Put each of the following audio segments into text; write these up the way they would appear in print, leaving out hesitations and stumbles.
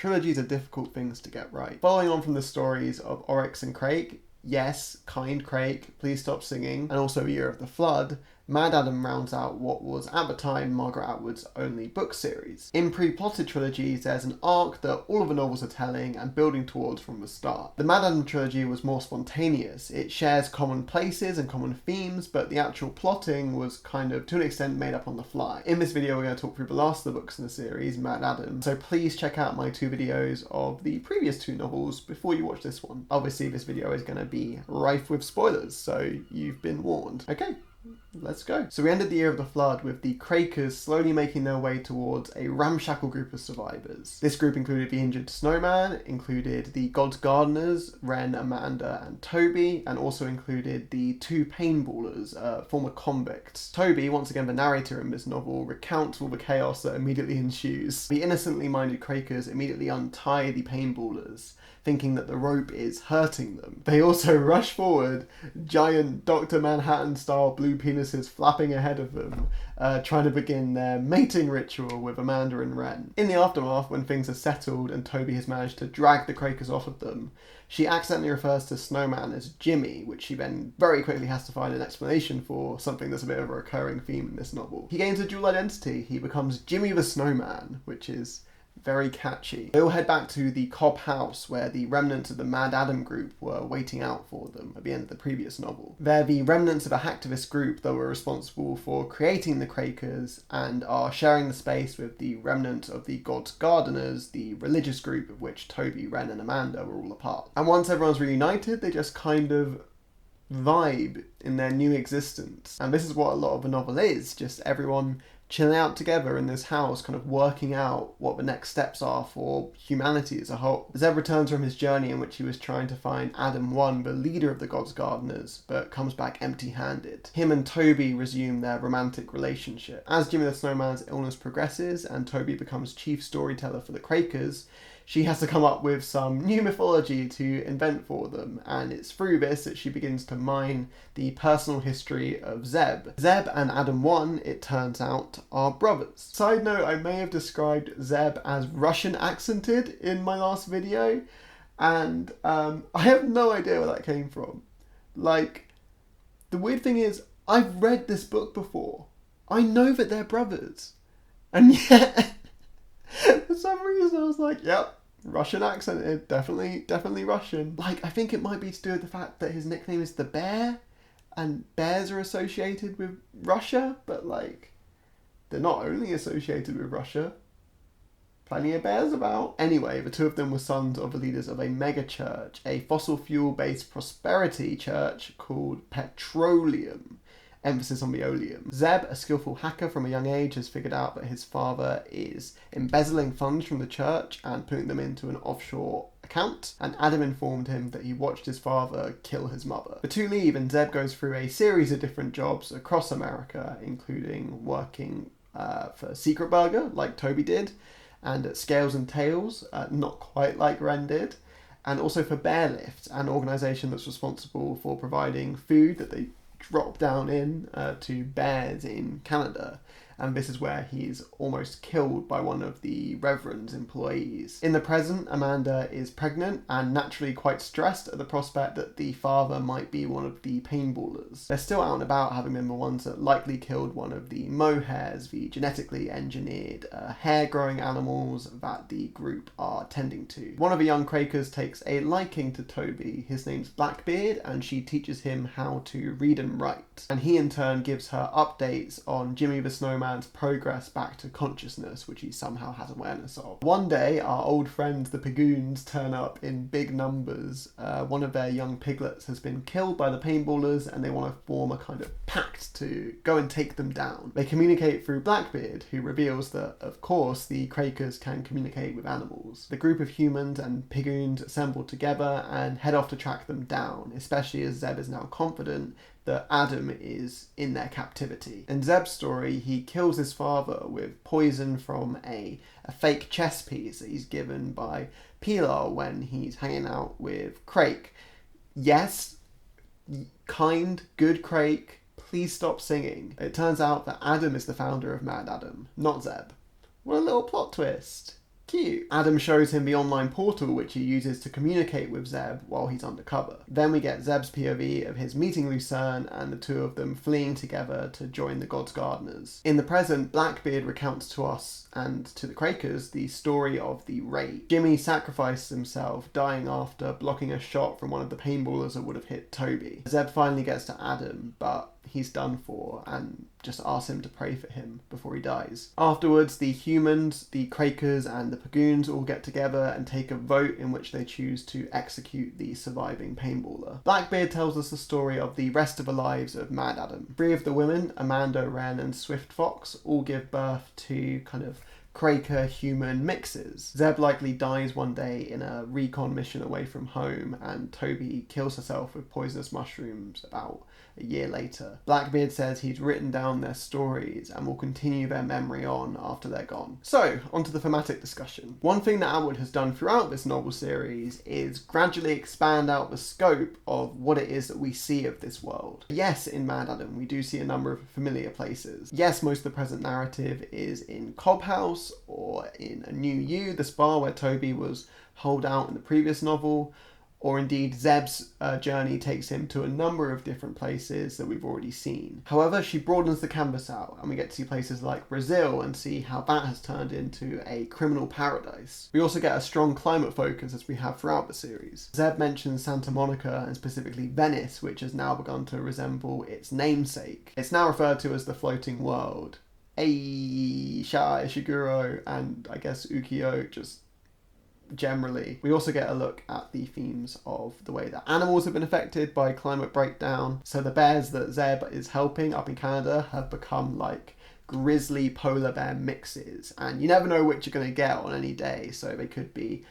Trilogies are difficult things to get right. Following on from the stories of Oryx and Crake, Yes, Kind Crake, Please Stop Singing, and also Year of the Flood, MaddAddam rounds out what was at the time Margaret Atwood's only book series. In pre-plotted trilogies, there's an arc that all of the novels are telling and building towards from the start. The MaddAddam trilogy was more spontaneous. It shares common places and common themes, but the actual plotting was kind of, to an extent, made up on the fly. In this video, we're going to talk through the last of the books in the series, MaddAddam, so please check out my 2 videos of the previous 2 novels before you watch this one. Obviously, this video is going to be rife with spoilers, so you've been warned. Okay. Let's go. So we ended the Year of the Flood with the Crakers slowly making their way towards a ramshackle group of survivors. This group included the injured snowman, included the God's Gardeners, Ren, Amanda, and Toby, and also included the 2 paintballers, former convicts. Toby, once again the narrator in this novel, recounts all the chaos that immediately ensues. The innocently minded Crakers immediately untie the paintballers, thinking that the rope is hurting them. They also rush forward, giant Dr. Manhattan-style blue penises flapping ahead of them, trying to begin their mating ritual with Amanda and Ren. In the aftermath, when things are settled and Toby has managed to drag the Crakers off of them, she accidentally refers to Snowman as Jimmy, which she then very quickly has to find an explanation for, something that's a bit of a recurring theme in this novel. He gains a dual identity. He becomes Jimmy the Snowman, which is very catchy. They all head back to the Cobb house where the remnants of the MaddAddam group were waiting out for them at the end of the previous novel. They're the remnants of a hacktivist group that were responsible for creating the Crakers and are sharing the space with the remnant of the God's Gardeners, the religious group of which Toby, Ren and Amanda were all a part. And once everyone's reunited, they just kind of vibe in their new existence. And this is what a lot of the novel is, just everyone chilling out together in this house, kind of working out what the next steps are for humanity as a whole. Zeb returns from his journey in which he was trying to find Adam 1, the leader of the God's Gardeners, but comes back empty-handed. Him and Toby resume their romantic relationship. As Jimmy the Snowman's illness progresses and Toby becomes chief storyteller for the Crakers, she has to come up with some new mythology to invent for them, and it's through this that she begins to mine the personal history of Zeb. Zeb and Adam 1, it turns out, are brothers. Side note, I may have described Zeb as Russian accented in my last video, and I have no idea where that came from. Like, the weird thing is, I've read this book before. I know that they're brothers, and yet for some reason I was like, yep, Russian accented, definitely Russian. Like, I think it might be to do with the fact that his nickname is the Bear, and bears are associated with Russia, but like, they're not only associated with Russia. Plenty of bears about. Anyway, the 2 of them were sons of the leaders of a mega church, a fossil fuel-based prosperity church called Petroleum. Emphasis on the oleum. Zeb, a skillful hacker from a young age, has figured out that his father is embezzling funds from the church and putting them into an offshore account, and Adam informed him that he watched his father kill his mother. The 2 leave and Zeb goes through a series of different jobs across America, including working for Secret Burger, like Toby did, and at Scales and Tails, not quite like Ren did, and also for Bearlift, an organisation that's responsible for providing food that they drop down in to bears in Canada. And this is where he's almost killed by one of the Reverend's employees. In the present, Amanda is pregnant and naturally quite stressed at the prospect that the father might be one of the paintballers. They're still out and about, having been the ones that likely killed one of the mohairs, the genetically engineered hair-growing animals that the group are tending to. One of the young Crakers takes a liking to Toby. His name's Blackbeard, and she teaches him how to read and write. And he in turn gives her updates on Jimmy the Snowman progress back to consciousness, which he somehow has awareness of. One day, our old friends the Pigoons turn up in big numbers. One of their young piglets has been killed by the paintballers, and they want to form a kind of pact to go and take them down. They communicate through Blackbeard, who reveals that, of course, the Crakers can communicate with animals. The group of humans and Pigoons assemble together and head off to track them down, especially as Zeb is now confident that Adam is in their captivity. In Zeb's story, he kills his father with poison from a fake chess piece that he's given by Pilar when he's hanging out with Crake. Yes, kind, good Crake, please stop singing. It turns out that Adam is the founder of MaddAddam, not Zeb. What a little plot twist. cute. Adam shows him the online portal which he uses to communicate with Zeb while he's undercover. Then we get Zeb's POV of his meeting Lucerne and the two of them fleeing together to join the God's Gardeners. In the present, Blackbeard recounts to us and to the Quakers the story of the raid. Jimmy sacrifices himself, dying after blocking a shot from one of the paintballers that would have hit Toby. Zeb finally gets to Adam, but he's done for and just asks him to pray for him before he dies. Afterwards, the humans, the Quakers and the Pagoons all get together and take a vote in which they choose to execute the surviving paintballer. Blackbeard tells us the story of the rest of the lives of MaddAddam. 3 of the women, Amanda, Wren and Swift Fox, all give birth to kind of Quaker human mixes. Zeb likely dies one day in a recon mission away from home, and Toby kills herself with poisonous mushrooms about a year later. Blackbeard says he's written down their stories and will continue their memory on after they're gone. So, onto the thematic discussion. One thing that Atwood has done throughout this novel series is gradually expand out the scope of what it is that we see of this world. Yes, in MaddAddam we do see a number of familiar places. Yes, most of the present narrative is in Cobb House or in A New You, the spa where Toby was holed out in the previous novel, or indeed Zeb's journey takes him to a number of different places that we've already seen. However, she broadens the canvas out and we get to see places like Brazil and see how that has turned into a criminal paradise. We also get a strong climate focus as we have throughout the series. Zeb mentions Santa Monica and specifically Venice, which has now begun to resemble its namesake. It's now referred to as the floating world. Sha, Ishiguro, and I guess Ukiyo just generally. We also get a look at the themes of the way that animals have been affected by climate breakdown. So the bears that Zeb is helping up in Canada have become like grizzly polar bear mixes, and you never know which you're going to get on any day. So they could be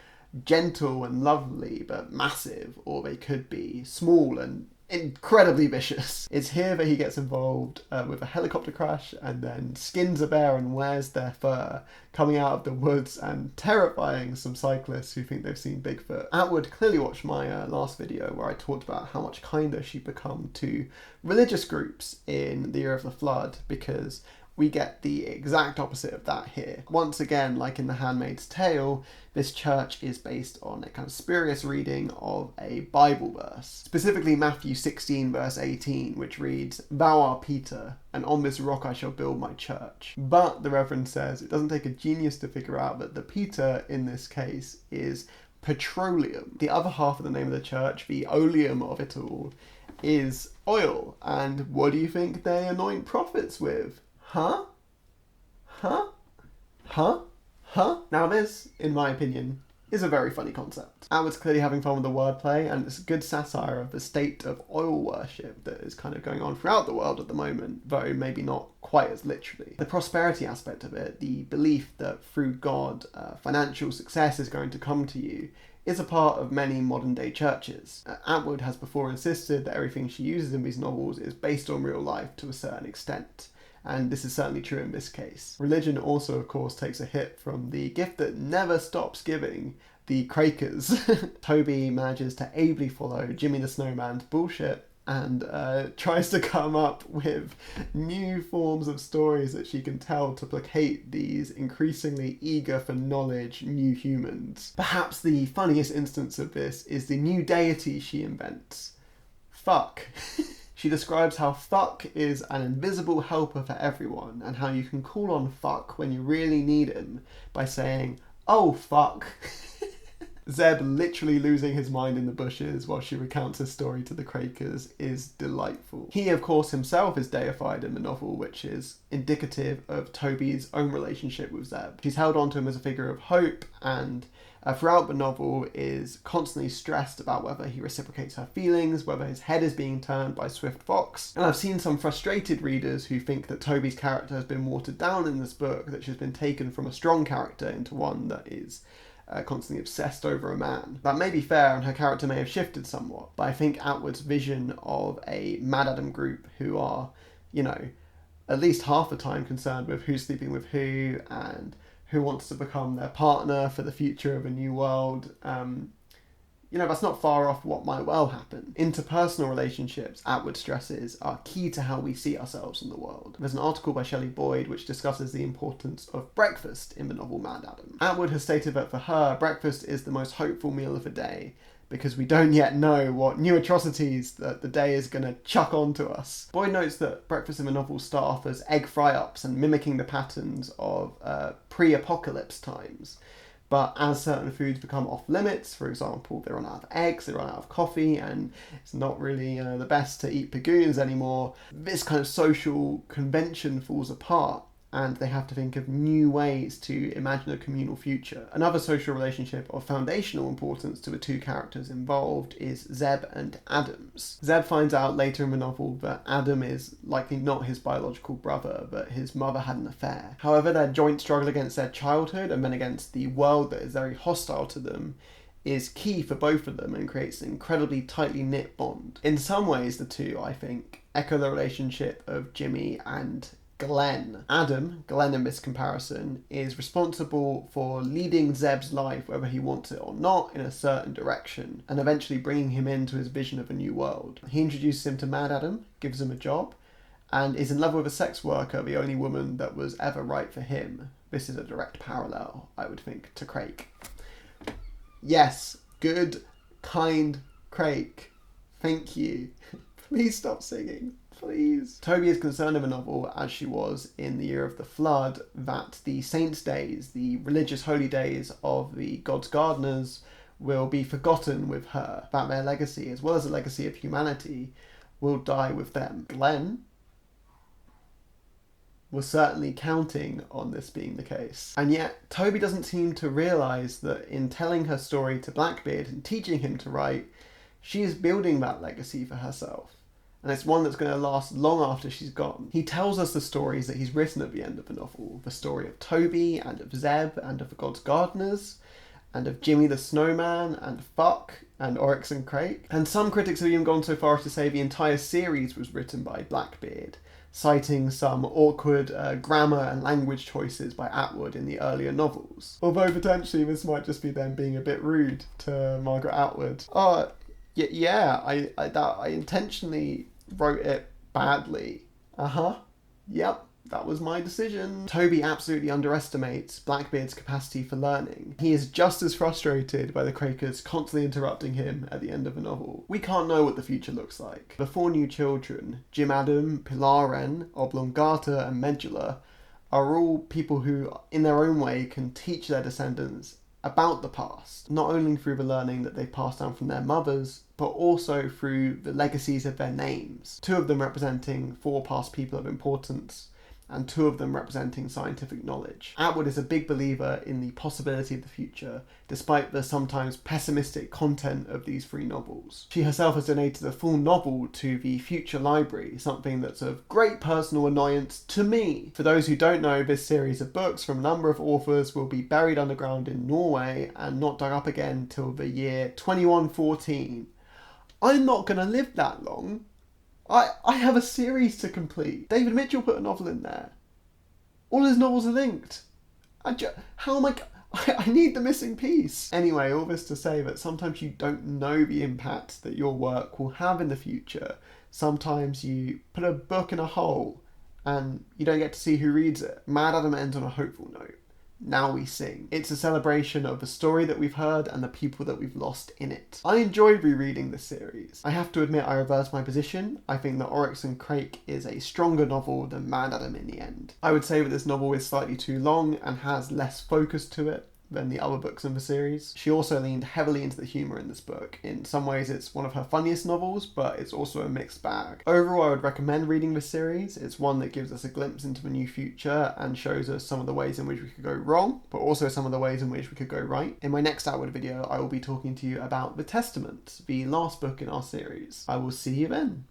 gentle and lovely but massive, or they could be small and incredibly vicious. It's here that he gets involved with a helicopter crash and then skins a bear and wears their fur, coming out of the woods and terrifying some cyclists who think they've seen Bigfoot. Atwood clearly watched my last video where I talked about how much kinder she'd become to religious groups in The Year of the Flood, because we get the exact opposite of that here. Once again, like in The Handmaid's Tale, this church is based on a kind of spurious reading of a Bible verse, specifically Matthew 16 verse 18, which reads, "Thou art Peter, and on this rock I shall build my church." But the Reverend says it doesn't take a genius to figure out that the Peter in this case is petroleum. The other half of the name of the church, the oleum of it all, is oil. And what do you think they anoint prophets with? Huh? Huh? Huh? Huh? Now this, in my opinion, is a very funny concept. Atwood's clearly having fun with the wordplay, and it's a good satire of the state of oil worship that is kind of going on throughout the world at the moment, though maybe not quite as literally. The prosperity aspect of it, the belief that through God, financial success is going to come to you, is a part of many modern day churches. Atwood has before insisted that everything she uses in these novels is based on real life to a certain extent. And this is certainly true in this case. Religion also, of course, takes a hit from the gift that never stops giving, the Quakers. Toby manages to ably follow Jimmy the Snowman's bullshit and tries to come up with new forms of stories that she can tell to placate these increasingly eager for knowledge new humans. Perhaps the funniest instance of this is the new deity she invents. Fuck. She describes how fuck is an invisible helper for everyone, and how you can call on fuck when you really need him by saying, "Oh fuck." Zeb literally losing his mind in the bushes while she recounts his story to the Quakers is delightful. He, of course, himself is deified in the novel, which is indicative of Toby's own relationship with Zeb. She's held on to him as a figure of hope, and throughout the novel is constantly stressed about whether he reciprocates her feelings, whether his head is being turned by Swift Fox. And I've seen some frustrated readers who think that Toby's character has been watered down in this book, that she's been taken from a strong character into one that is constantly obsessed over a man. That may be fair, and her character may have shifted somewhat, but I think Atwood's vision of a MaddAddam group who are, you know, at least half the time concerned with who's sleeping with who and who wants to become their partner for the future of a new world, that's not far off what might well happen. Interpersonal relationships, Atwood stresses, are key to how we see ourselves in the world. There's an article by Shelley Boyd which discusses the importance of breakfast in the novel MaddAddam. Atwood has stated that for her, breakfast is the most hopeful meal of the day, because we don't yet know what new atrocities that the day is going to chuck onto us. Boyd notes that breakfast in the novel start off as egg fry-ups and mimicking the patterns of pre-apocalypse times. But as certain foods become off limits, for example, they run out of eggs, they run out of coffee, and it's not really the best to eat pagoons anymore, this kind of social convention falls apart, and they have to think of new ways to imagine a communal future. Another social relationship of foundational importance to the two characters involved is Zeb and Adam's. Zeb finds out later in the novel that Adam is likely not his biological brother, but his mother had an affair. However, their joint struggle against their childhood and then against the world that is very hostile to them is key for both of them and creates an incredibly tightly knit bond. In some ways, the two, I think, echo the relationship of Jimmy and Glenn. Glenn in this comparison, is responsible for leading Zeb's life, whether he wants it or not, in a certain direction, and eventually bringing him into his vision of a new world. He introduces him to MaddAddam, gives him a job, and is in love with a sex worker, the only woman that was ever right for him. This is a direct parallel, I would think, to Craig. Yes, good, kind Craig. Thank you. Please stop singing. Please. Toby is concerned in the novel, as she was in the year of the flood, that the saints' days, the religious holy days of the gods' gardeners, will be forgotten with her, that their legacy, as well as the legacy of humanity, will die with them. Glenn was certainly counting on this being the case. And yet, Toby doesn't seem to realise that in telling her story to Blackbeard and teaching him to write, she is building that legacy for herself. And it's one that's going to last long after she's gone. He tells us the stories that he's written at the end of the novel. The story of Toby, and of Zeb, and of the God's Gardeners, and of Jimmy the Snowman, and Fuck, and Oryx and Crake. And some critics have even gone so far as to say the entire series was written by Blackbeard, citing some awkward grammar and language choices by Atwood in the earlier novels. Although potentially this might just be them being a bit rude to Margaret Atwood. Yeah, I intentionally wrote it badly. Yep, that was my decision. Toby absolutely underestimates Blackbeard's capacity for learning. He is just as frustrated by the Quakers constantly interrupting him at the end of the novel. We can't know what the future looks like. The four new children, Jim Adam, Pilaren, Oblongata, and Medulla, are all people who, in their own way, can teach their descendants about the past, not only through the learning that they passed down from their mothers, but also through the legacies of their names. Two of them representing four past people of importance, and two of them representing scientific knowledge. Atwood is a big believer in the possibility of the future, despite the sometimes pessimistic content of these three novels. She herself has donated a full novel to the Future Library, something that's of great personal annoyance to me. For those who don't know, this series of books from a number of authors will be buried underground in Norway and not dug up again till the year 2114. I'm not going to live that long. I have a series to complete. David Mitchell put a novel in there. All his novels are linked. How am I need the missing piece. Anyway, all this to say that sometimes you don't know the impact that your work will have in the future. Sometimes you put a book in a hole and you don't get to see who reads it. MaddAddam ends on a hopeful note. Now we sing. It's a celebration of the story that we've heard and the people that we've lost in it. I enjoyed rereading this series. I have to admit I reversed my position. I think that Oryx and Crake is a stronger novel than MaddAddam in the end. I would say that this novel is slightly too long and has less focus to it than the other books in the series. She also leaned heavily into the humour in this book. In some ways it's one of her funniest novels, but it's also a mixed bag. Overall, I would recommend reading this series. It's one that gives us a glimpse into the new future and shows us some of the ways in which we could go wrong, but also some of the ways in which we could go right. In my next Atwood video, I will be talking to you about The Testament, the last book in our series. I will see you then.